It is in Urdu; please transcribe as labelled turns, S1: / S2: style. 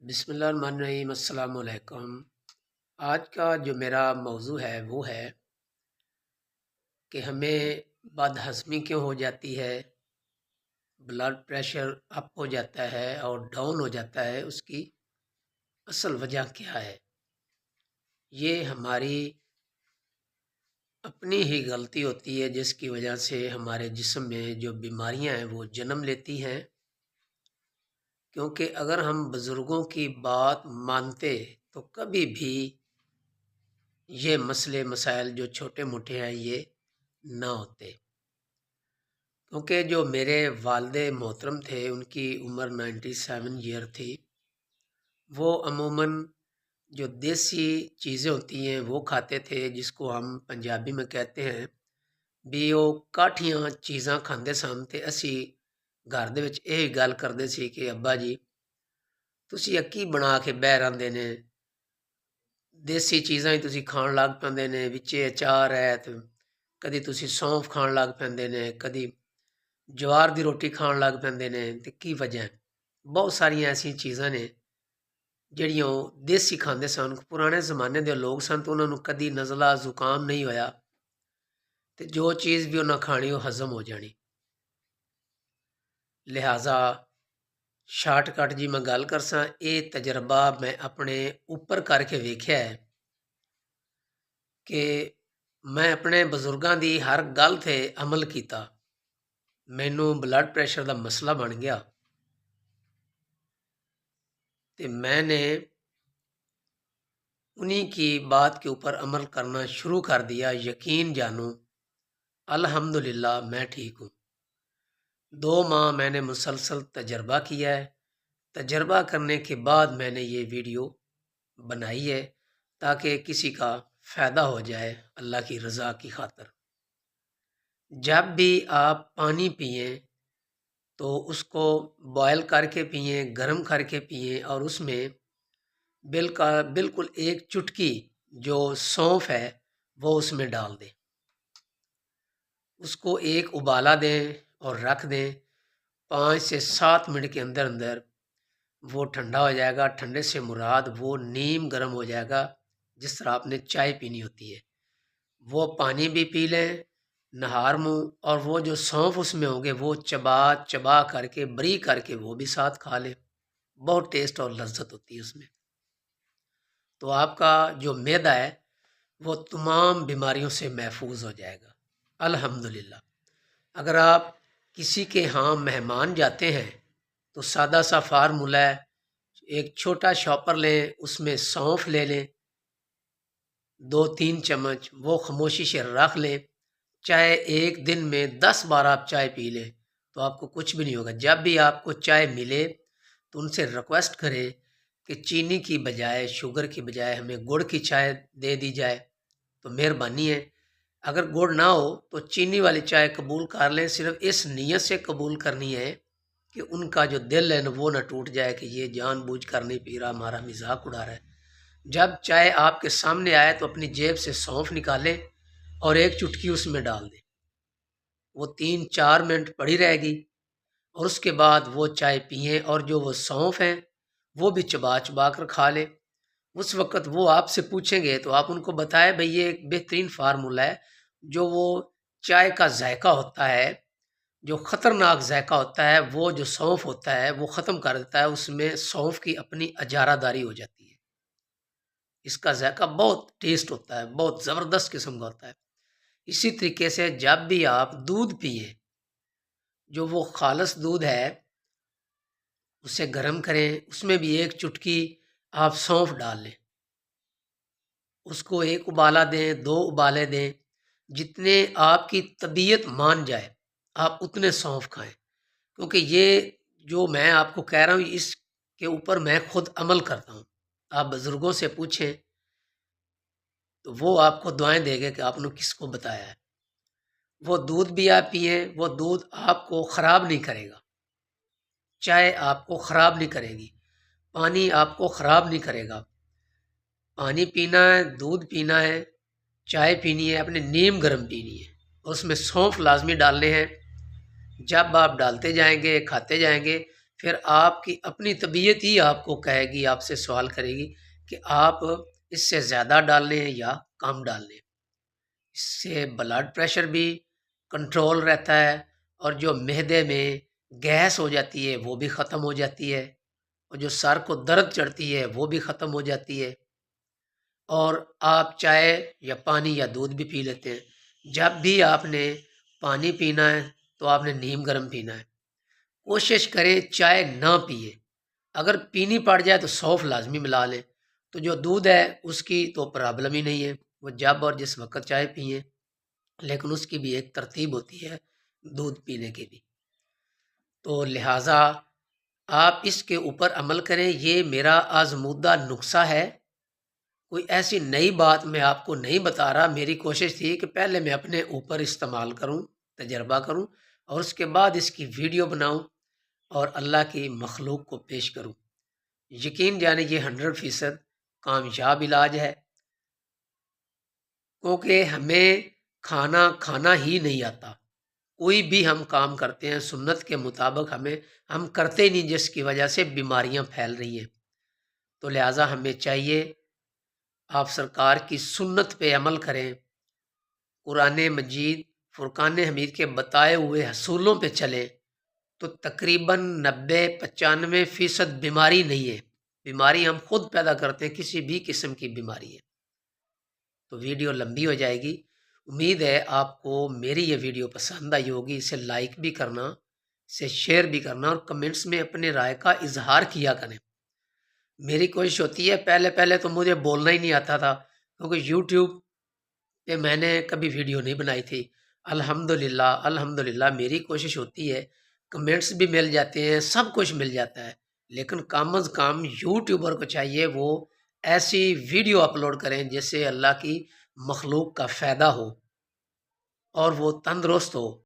S1: بسم اللہ الرحمن الرحیم۔ السلام علیکم۔ آج کا جو میرا موضوع ہے وہ ہے کہ ہمیں بد ہضمی کیوں ہو جاتی ہے، بلڈ پریشر اپ ہو جاتا ہے اور ڈاؤن ہو جاتا ہے، اس کی اصل وجہ کیا ہے۔ یہ ہماری اپنی ہی غلطی ہوتی ہے جس کی وجہ سے ہمارے جسم میں جو بیماریاں ہیں وہ جنم لیتی ہیں، کیونکہ اگر ہم بزرگوں کی بات مانتے تو کبھی بھی یہ مسئلے مسائل جو چھوٹے موٹے ہیں یہ نہ ہوتے۔ کیونکہ جو میرے والد محترم تھے ان کی عمر 97 ایئر تھی، وہ عموماً جو دیسی چیزیں ہوتی ہیں وہ کھاتے تھے، جس کو ہم پنجابی میں کہتے ہیں بھی وہ کاٹھیاں چیزاں کھاندے سن تے اسی گھر دے وچ یہ گل کردے سی کہ ابا جی تسی اکی بنا کے بہ رہندے نے، دیسی چیزاں ہی تسی کھان لگ پیندے نے، وچے اچار ہے تے کدی تسی سونف کھان لگ پیندے نے، کدی جوار دی روٹی کھان لگ پیندے نے، تے کی وجہ ہے؟ بہت ساریاں ایسی چیزاں نے جڑیاں وہ دیسی کھاندے سن، پرانے زمانے دے لوگ سن تو انہوں نے کدی نزلہ زکام نہیں ہویا، تے جو چیز بھی انہاں کھانی وہ ہضم ہو جانی۔ لہٰذا شارٹ کٹ جی میں گل کرساں، یہ تجربہ میں اپنے اوپر کر کے ویکھیا ہے کہ میں اپنے بزرگاں دی ہر گل تے عمل کیتا، مینوں بلڈ پریشر دا مسئلہ بن گیا تے میں نے انہی کی بات کے اوپر عمل کرنا شروع کر دیا۔ یقین جانو الحمدللہ میں ٹھیک ہوں۔ 2 ماہ میں نے مسلسل تجربہ کیا ہے، تجربہ کرنے کے بعد میں نے یہ ویڈیو بنائی ہے تاکہ کسی کا فائدہ ہو جائے اللہ کی رضا کی خاطر۔ جب بھی آپ پانی پئیں تو اس کو بوائل کر کے پئیں، گرم کر کے پئیں، اور اس میں بالکل ایک چٹکی جو سونف ہے وہ اس میں ڈال دیں، اس کو ایک ابالا دیں اور رکھ دیں۔ 5 سے 7 منٹ کے اندر اندر وہ ٹھنڈا ہو جائے گا۔ ٹھنڈے سے مراد وہ نیم گرم ہو جائے گا، جس طرح آپ نے چائے پینی ہوتی ہے۔ وہ پانی بھی پی لیں نہار منہ، اور وہ جو سونف اس میں ہوں گے وہ چبا چبا کر کے بری کر کے وہ بھی ساتھ کھا لیں، بہت ٹیسٹ اور لذت ہوتی ہے اس میں۔ تو آپ کا جو معدہ ہے وہ تمام بیماریوں سے محفوظ ہو جائے گا الحمدللہ۔ اگر آپ کسی کے ہاں مہمان جاتے ہیں تو سادہ سا فارمولہ ہے، ایک چھوٹا شاپر لیں، اس میں سونف لے لیں 2-3 چمچ، وہ خاموشی سے رکھ لیں، چاہے ایک دن میں 10 بار آپ چائے پی لیں تو آپ کو کچھ بھی نہیں ہوگا۔ جب بھی آپ کو چائے ملے تو ان سے ریکویسٹ کریں کہ چینی کی بجائے، شوگر کی بجائے ہمیں گڑ کی چائے دے دی جائے تو مہربانی ہے۔ اگر گڑ نہ ہو تو چینی والی چائے قبول کر لیں، صرف اس نیت سے قبول کرنی ہے کہ ان کا جو دل ہے وہ نہ ٹوٹ جائے کہ یہ جان بوجھ کر نہیں پی رہا، ہمارا مذاق اڑا رہا ہے۔ جب چائے آپ کے سامنے آئے تو اپنی جیب سے سونف نکالیں اور ایک چٹکی اس میں ڈال دیں، وہ 3-4 منٹ پڑی رہے گی، اور اس کے بعد وہ چائے پئیں، اور جو وہ سونف ہیں وہ بھی چبا چبا کر کھا لیں۔ اس وقت وہ آپ سے پوچھیں گے تو آپ ان کو بتائیں بھئی یہ ایک بہترین فارمولہ ہے، جو وہ چائے کا ذائقہ ہوتا ہے، جو خطرناک ذائقہ ہوتا ہے، وہ جو سونف ہوتا ہے وہ ختم کر دیتا ہے۔ اس میں سونف کی اپنی اجارہ داری ہو جاتی ہے، اس کا ذائقہ بہت ٹیسٹ ہوتا ہے، بہت زبردست قسم کا ہوتا ہے۔ اسی طریقے سے جب بھی آپ دودھ پئیں، جو وہ خالص دودھ ہے اسے گرم کریں، اس میں بھی ایک چٹکی آپ سونف ڈال لیں، اس کو ایک ابالا دیں، 2 ابالے دیں، جتنے آپ کی طبیعت مان جائے آپ اتنے سونف کھائیں۔ کیونکہ یہ جو میں آپ کو کہہ رہا ہوں اس کے اوپر میں خود عمل کرتا ہوں۔ آپ بزرگوں سے پوچھیں تو وہ آپ کو دعائیں دے گے کہ آپ نے کس کو بتایا ہے۔ وہ دودھ بھی آپ پئیں، وہ دودھ آپ کو خراب نہیں کرے گا، چائے آپ کو خراب نہیں کرے گی، پانی آپ کو خراب نہیں کرے گا۔ پانی پینا ہے، دودھ پینا ہے، چائے پینی ہے، اپنے نیم گرم پینی ہے، اس میں سونف لازمی ڈالنے ہیں۔ جب آپ ڈالتے جائیں گے، کھاتے جائیں گے، پھر آپ کی اپنی طبیعت ہی آپ کو کہے گی، آپ سے سوال کرے گی کہ آپ اس سے زیادہ ڈال لیں یا کم ڈال لیں۔ اس سے بلڈ پریشر بھی کنٹرول رہتا ہے، اور جو معدے میں گیس ہو جاتی ہے وہ بھی ختم ہو جاتی ہے، اور جو سر کو درد چڑھتی ہے وہ بھی ختم ہو جاتی ہے۔ اور آپ چائے یا پانی یا دودھ بھی پی لیتے ہیں۔ جب بھی آپ نے پانی پینا ہے تو آپ نے نیم گرم پینا ہے۔ کوشش کریں چائے نہ پیے، اگر پینی پڑ جائے تو سونف لازمی ملا لیں۔ تو جو دودھ ہے اس کی تو پرابلم ہی نہیں ہے، وہ جب اور جس وقت چائے پئیں، لیکن اس کی بھی ایک ترتیب ہوتی ہے دودھ پینے کی بھی۔ تو لہٰذا آپ اس کے اوپر عمل کریں، یہ میرا آزمودہ نسخہ ہے، کوئی ایسی نئی بات میں آپ کو نہیں بتا رہا۔ میری کوشش تھی کہ پہلے میں اپنے اوپر استعمال کروں، تجربہ کروں، اور اس کے بعد اس کی ویڈیو بناؤں اور اللہ کی مخلوق کو پیش کروں۔ یقین جانے یہ 100% کامیاب علاج ہے، کیونکہ ہمیں کھانا ہی نہیں آتا۔ کوئی بھی ہم کام کرتے ہیں سنت کے مطابق ہم کرتے ہی نہیں، جس کی وجہ سے بیماریاں پھیل رہی ہیں۔ تو لہٰذا ہمیں چاہیے آپ سرکار کی سنت پہ عمل کریں، قرآن مجید فرقان حمید کے بتائے ہوئے اصولوں پہ چلیں، تو تقریباً 90-95% بیماری نہیں ہے۔ بیماری ہم خود پیدا کرتے ہیں، کسی بھی قسم کی بیماری ہے۔ تو ویڈیو لمبی ہو جائے گی، امید ہے آپ کو میری یہ ویڈیو پسند آئی ہوگی۔ اسے لائک بھی کرنا، اسے شیئر بھی کرنا، اور کمنٹس میں اپنے رائے کا اظہار کیا کریں۔ میری کوشش ہوتی ہے، پہلے تو مجھے بولنا ہی نہیں آتا تھا، کیونکہ یوٹیوب پہ میں نے کبھی ویڈیو نہیں بنائی تھی۔ الحمدللہ میری کوشش ہوتی ہے، کمنٹس بھی مل جاتے ہیں، سب کچھ مل جاتا ہے، لیکن کم از کم یوٹیوبر کو چاہیے وہ ایسی ویڈیو اپلوڈ کریں جس سے اللہ کی مخلوق کا فائدہ ہو اور وہ تندرست ہو۔